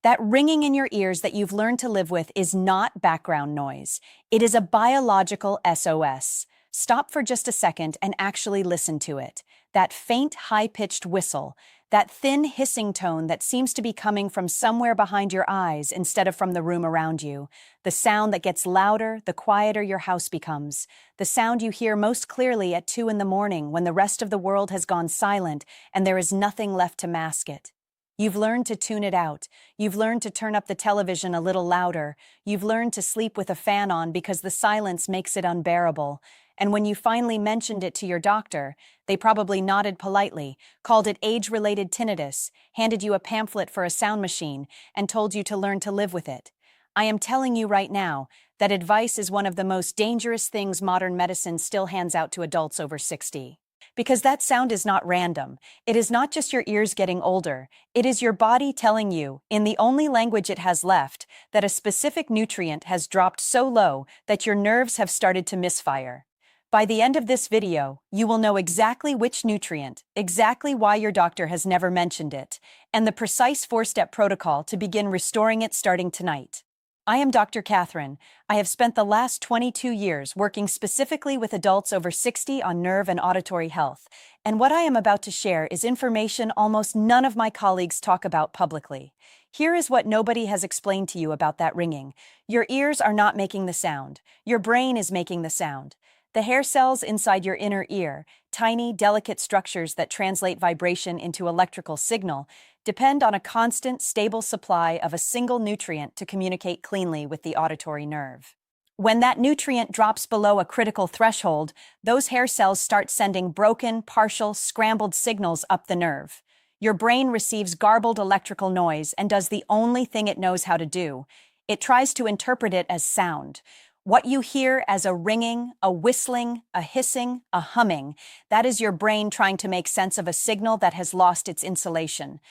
That ringing in your ears that you've learned to live with is not background noise. It is a biological SOS. Stop for just a second and actually listen to it. That faint, high-pitched whistle, that thin hissing tone that seems to be coming from somewhere behind your eyes instead of from the room around you. The sound that gets louder, the quieter your house becomes. The sound you hear most clearly at 2 in the morning when the rest of the world has gone silent and there is nothing left to mask it. You've learned to tune it out. You've learned to turn up the television a little louder. You've learned to sleep with a fan on because the silence makes it unbearable. And when you finally mentioned it to your doctor, they probably nodded politely, called it age-related tinnitus, handed you a pamphlet for a sound machine, and told you to learn to live with it. I am telling you right now that advice is one of the most dangerous things modern medicine still hands out to adults over 60. Because that sound is not random. It is not just your ears getting older. It is your body telling you, in the only language it has left, that a specific nutrient has dropped so low that your nerves have started to misfire. By the end of this video, you will know exactly which nutrient, exactly why your doctor has never mentioned it, and the precise 4-step protocol to begin restoring it starting tonight. I am Dr. Catherine. I have spent the last 22 years working specifically with adults over 60 on nerve and auditory health, and what I am about to share is information almost none of my colleagues talk about publicly. Here is what nobody has explained to you about that ringing. Your ears are not making the sound. Your brain is making the sound. The hair cells inside your inner ear, tiny, delicate structures that translate vibration into electrical signal, depend on a constant, stable supply of a single nutrient to communicate cleanly with the auditory nerve. When that nutrient drops below a critical threshold, those hair cells start sending broken, partial, scrambled signals up the nerve. Your brain receives garbled electrical noise and does the only thing it knows how to do. It tries to interpret it as sound. What you hear as a ringing, a whistling, a hissing, a humming, that is your brain trying to make sense of a signal that has lost its insulation.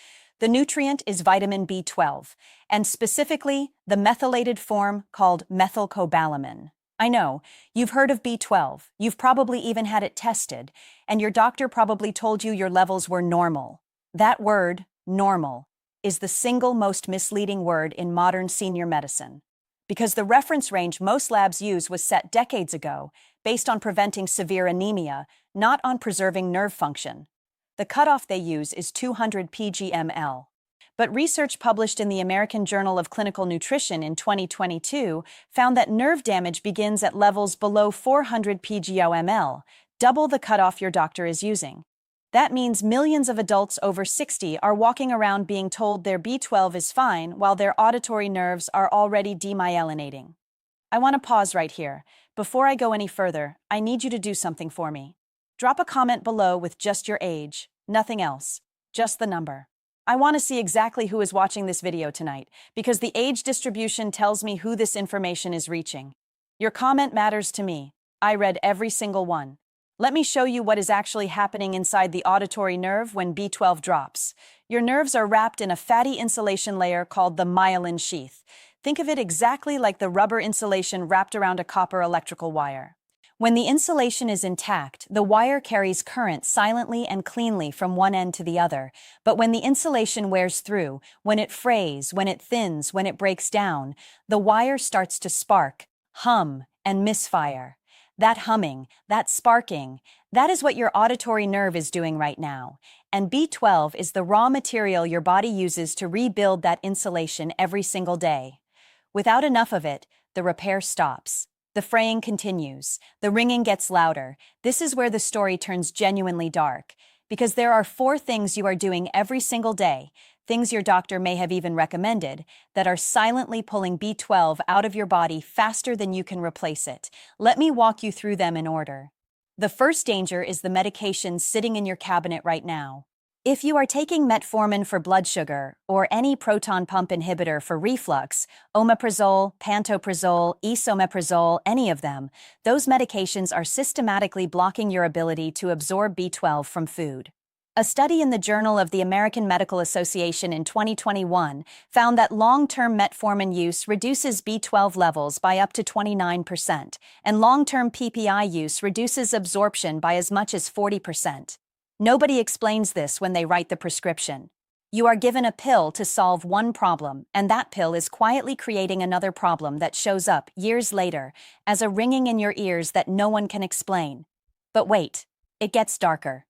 The nutrient is vitamin B12, and specifically the methylated form called methylcobalamin. I know, you've heard of B12, you've probably even had it tested, and your doctor probably told you your levels were normal. That word, normal, is the single most misleading word in modern senior medicine. Because the reference range most labs use was set decades ago, based on preventing severe anemia, not on preserving nerve function. The cutoff they use is 200 pg/ml. But research published in the American Journal of Clinical Nutrition in 2022 found that nerve damage begins at levels below 400 pg/ml, double the cutoff your doctor is using. That means millions of adults over 60 are walking around being told their B12 is fine while their auditory nerves are already demyelinating. I want to pause right here. Before I go any further, I need you to do something for me. Drop a comment below with just your age, nothing else, just the number. I want to see exactly who is watching this video tonight, because the age distribution tells me who this information is reaching. Your comment matters to me. I read every single one. Let me show you what is actually happening inside the auditory nerve when B12 drops. Your nerves are wrapped in a fatty insulation layer called the myelin sheath. Think of it exactly like the rubber insulation wrapped around a copper electrical wire. When the insulation is intact, the wire carries current silently and cleanly from one end to the other. But when the insulation wears through, when it frays, when it thins, when it breaks down, the wire starts to spark, hum, and misfire. That humming, that sparking, that is what your auditory nerve is doing right now. And B12 is the raw material your body uses to rebuild that insulation every single day. Without enough of it, the repair stops. The fraying continues. The ringing gets louder. This is where the story turns genuinely dark. Because there are 4 things you are doing every single day, things your doctor may have even recommended, that are silently pulling B12 out of your body faster than you can replace it. Let me walk you through them in order. The first danger is the medication sitting in your cabinet right now. If you are taking metformin for blood sugar, or any proton pump inhibitor for reflux, omeprazole, pantoprazole, esomeprazole, any of them, those medications are systematically blocking your ability to absorb B12 from food. A study in the Journal of the American Medical Association in 2021 found that long-term metformin use reduces B12 levels by up to 29%, and long-term PPI use reduces absorption by as much as 40%. Nobody explains this when they write the prescription. You are given a pill to solve one problem, and that pill is quietly creating another problem that shows up years later as a ringing in your ears that no one can explain. But wait, it gets darker.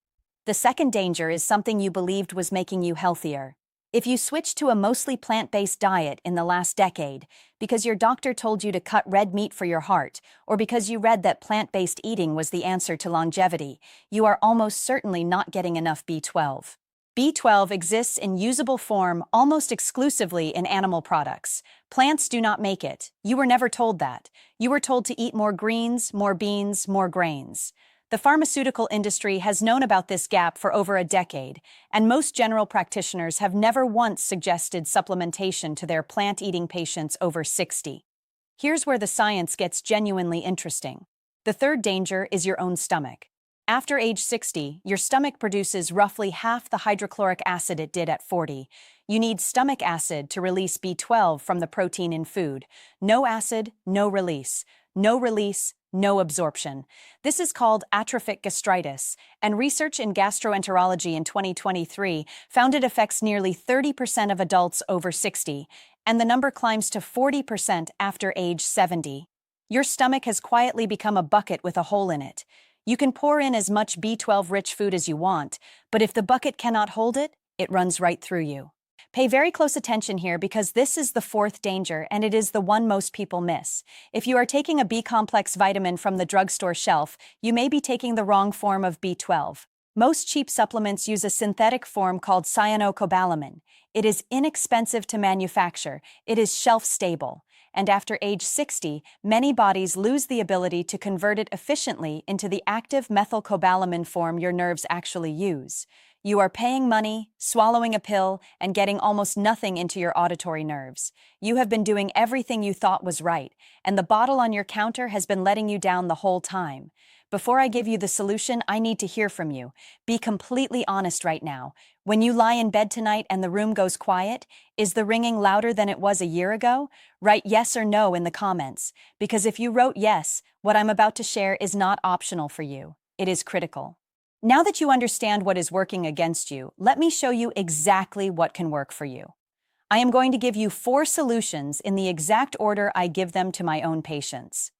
The second danger is something you believed was making you healthier. If you switched to a mostly plant-based diet in the last decade because your doctor told you to cut red meat for your heart, or because you read that plant-based eating was the answer to longevity, you are almost certainly not getting enough B12. B12 exists in usable form almost exclusively in animal products. Plants do not make it. You were never told that. You were told to eat more greens, more beans, more grains. The pharmaceutical industry has known about this gap for over a decade, and most general practitioners have never once suggested supplementation to their plant-eating patients over 60. Here's where the science gets genuinely interesting. The third danger is your own stomach. After age 60, your stomach produces roughly half the hydrochloric acid it did at 40. You need stomach acid to release B12 from the protein in food. No acid, no release. No release, no absorption. This is called atrophic gastritis, and research in gastroenterology in 2023 found it affects nearly 30% of adults over 60, and the number climbs to 40% after age 70. Your stomach has quietly become a bucket with a hole in it. You can pour in as much B12-rich food as you want, but if the bucket cannot hold it, it runs right through you. Pay very close attention here because this is the fourth danger, and it is the one most people miss. If you are taking a B-complex vitamin from the drugstore shelf, you may be taking the wrong form of B12. Most cheap supplements use a synthetic form called cyanocobalamin. It is inexpensive to manufacture, it is shelf-stable, and after age 60, many bodies lose the ability to convert it efficiently into the active methylcobalamin form your nerves actually use. You are paying money, swallowing a pill, and getting almost nothing into your auditory nerves. You have been doing everything you thought was right, and the bottle on your counter has been letting you down the whole time. Before I give you the solution, I need to hear from you. Be completely honest right now. When you lie in bed tonight and the room goes quiet, is the ringing louder than it was a year ago? Write yes or no in the comments, because if you wrote yes, what I'm about to share is not optional for you. It is critical. Now that you understand what is working against you, let me show you exactly what can work for you. I am going to give you 4 solutions in the exact order I give them to my own patients.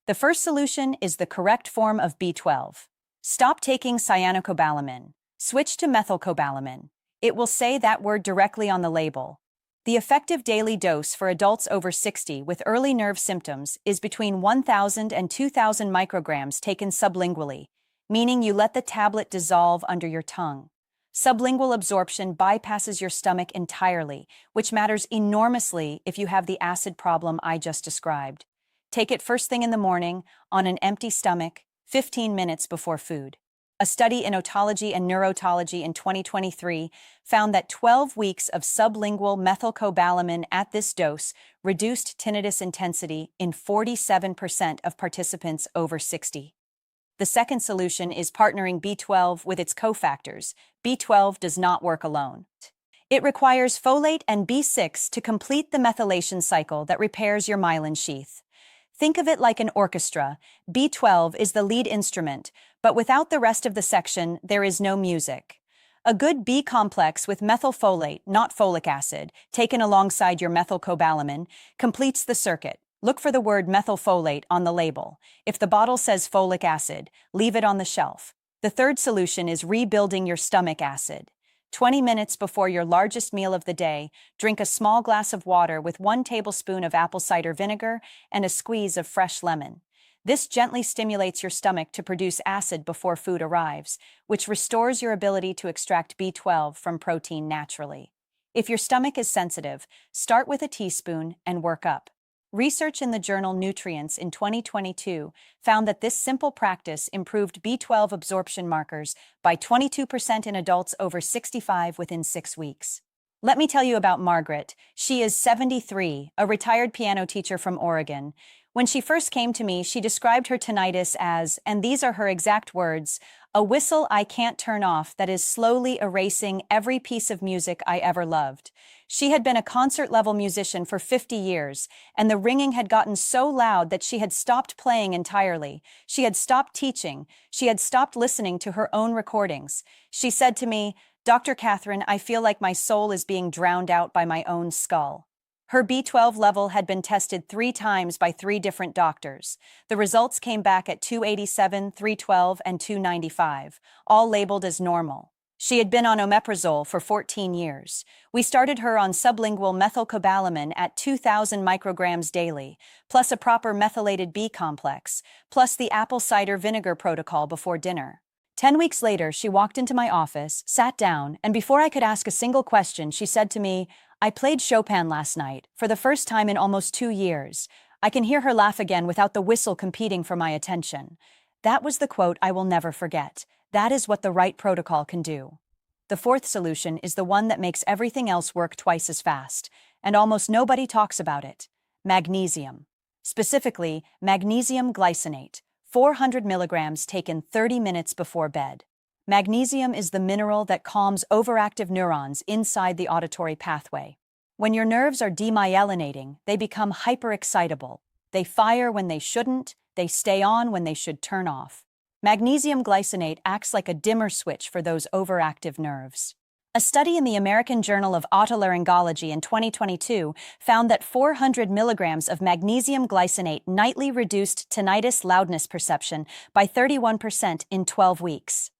The first solution is the correct form of B12. Stop taking cyanocobalamin. Switch to methylcobalamin. It will say that word directly on the label. The effective daily dose for adults over 60 with early nerve symptoms is between 1,000 and 2,000 micrograms taken sublingually, meaning you let the tablet dissolve under your tongue. Sublingual absorption bypasses your stomach entirely, which matters enormously if you have the acid problem I just described. Take it first thing in the morning, on an empty stomach, 15 minutes before food. A study in otology and neurotology in 2023 found that 12 weeks of sublingual methylcobalamin at this dose reduced tinnitus intensity in 47% of participants over 60. The second solution is partnering B12 with its cofactors. B12 does not work alone. It requires folate and B6 to complete the methylation cycle that repairs your myelin sheath. Think of it like an orchestra. B12 is the lead instrument, but without the rest of the section, there is no music. A good B complex with methylfolate, not folic acid, taken alongside your methylcobalamin, completes the circuit. Look for the word methylfolate on the label. If the bottle says folic acid, leave it on the shelf. The third solution is rebuilding your stomach acid. 20 minutes before your largest meal of the day, drink a small glass of water with 1 tablespoon of apple cider vinegar and a squeeze of fresh lemon. This gently stimulates your stomach to produce acid before food arrives, which restores your ability to extract B12 from protein naturally. If your stomach is sensitive, start with a teaspoon and work up. Research in the journal Nutrients in 2022 found that this simple practice improved B12 absorption markers by 22% in adults over 65 within 6 weeks. Let me tell you about Margaret. She is 73, a retired piano teacher from Oregon. When she first came to me, she described her tinnitus as, and these are her exact words, a whistle I can't turn off that is slowly erasing every piece of music I ever loved. She had been a concert-level musician for 50 years, and the ringing had gotten so loud that she had stopped playing entirely. She had stopped teaching. She had stopped listening to her own recordings. She said to me, Dr. Catherine, I feel like my soul is being drowned out by my own skull. Her B12 level had been tested 3 times by 3 different doctors. The results came back at 287, 312, and 295, all labeled as normal. She had been on omeprazole for 14 years. We started her on sublingual methylcobalamin at 2,000 micrograms daily, plus a proper methylated B complex, plus the apple cider vinegar protocol before dinner. 10 weeks later, she walked into my office, sat down, and before I could ask a single question, she said to me, "I played Chopin last night, for the first time in almost 2 years." I can hear her laugh again without the whistle competing for my attention. That was the quote I will never forget. That is what the right protocol can do. The fourth solution is the one that makes everything else work twice as fast, and almost nobody talks about it: magnesium. Specifically, magnesium glycinate, 400 milligrams taken 30 minutes before bed. Magnesium is the mineral that calms overactive neurons inside the auditory pathway. When your nerves are demyelinating, they become hyperexcitable. They fire when they shouldn't, they stay on when they should turn off. Magnesium glycinate acts like a dimmer switch for those overactive nerves. A study in the American Journal of Otolaryngology in 2022 found that 400 milligrams of magnesium glycinate nightly reduced tinnitus loudness perception by 31% in 12 weeks.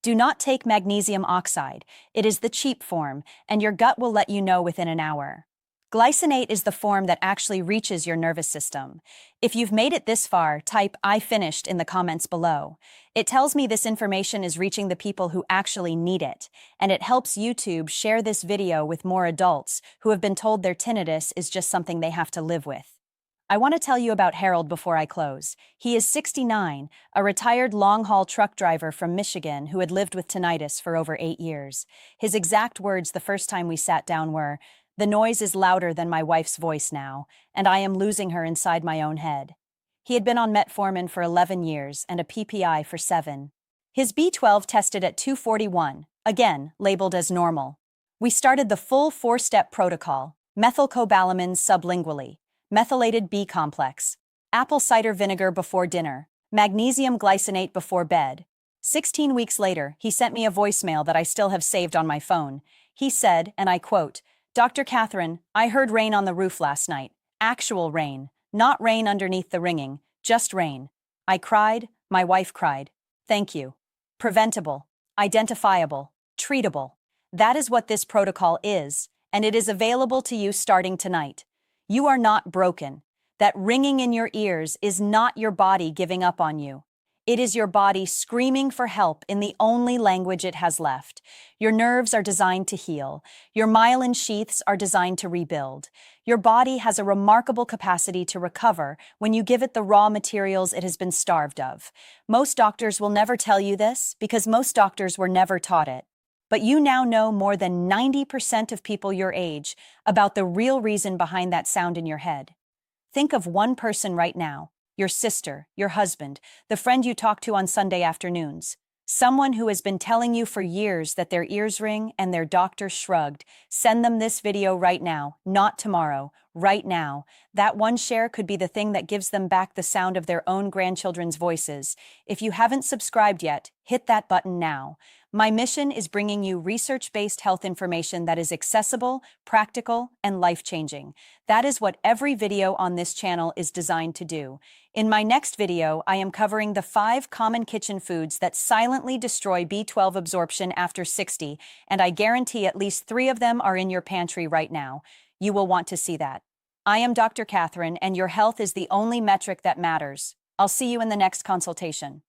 Do not take magnesium oxide. It is the cheap form, and your gut will let you know within an hour. Glycinate is the form that actually reaches your nervous system. If you've made it this far, type "I finished" in the comments below. It tells me this information is reaching the people who actually need it, and it helps YouTube share this video with more adults who have been told their tinnitus is just something they have to live with. I want to tell you about Harold before I close. He is 69, a retired long-haul truck driver from Michigan who had lived with tinnitus for over 8 years. His exact words the first time we sat down were, "The noise is louder than my wife's voice now, and I am losing her inside my own head." He had been on metformin for 11 years and a PPI for 7. His B12 tested at 241, again labeled as normal. We started the full 4-step protocol: methylcobalamin sublingually, methylated B complex, apple cider vinegar before dinner, magnesium glycinate before bed. 16 weeks later, he sent me a voicemail that I still have saved on my phone. He said, and I quote, "Dr. Catherine, I heard rain on the roof last night. Actual rain. Not rain underneath the ringing. Just rain. I cried. My wife cried. Thank you. Preventable. Identifiable. Treatable. That is what this protocol is, and it is available to you starting tonight. You are not broken. That ringing in your ears is not your body giving up on you. It is your body screaming for help in the only language it has left. Your nerves are designed to heal. Your myelin sheaths are designed to rebuild. Your body has a remarkable capacity to recover when you give it the raw materials it has been starved of. Most doctors will never tell you this because most doctors were never taught it. But you now know more than 90% of people your age about the real reason behind that sound in your head. Think of one person right now, your sister, your husband, the friend you talk to on Sunday afternoons. Someone who has been telling you for years that their ears ring and their doctor shrugged. Send them this video right now, not tomorrow, right now. That one share could be the thing that gives them back the sound of their own grandchildren's voices. If you haven't subscribed yet, hit that button now. My mission is bringing you research-based health information that is accessible, practical, and life-changing. That is what every video on this channel is designed to do. In my next video, I am covering the 5 common kitchen foods that silently destroy B12 absorption after 60, and I guarantee at least 3 of them are in your pantry right now. You will want to see that. I am Dr. Catherine, and your health is the only metric that matters. I'll see you in the next consultation.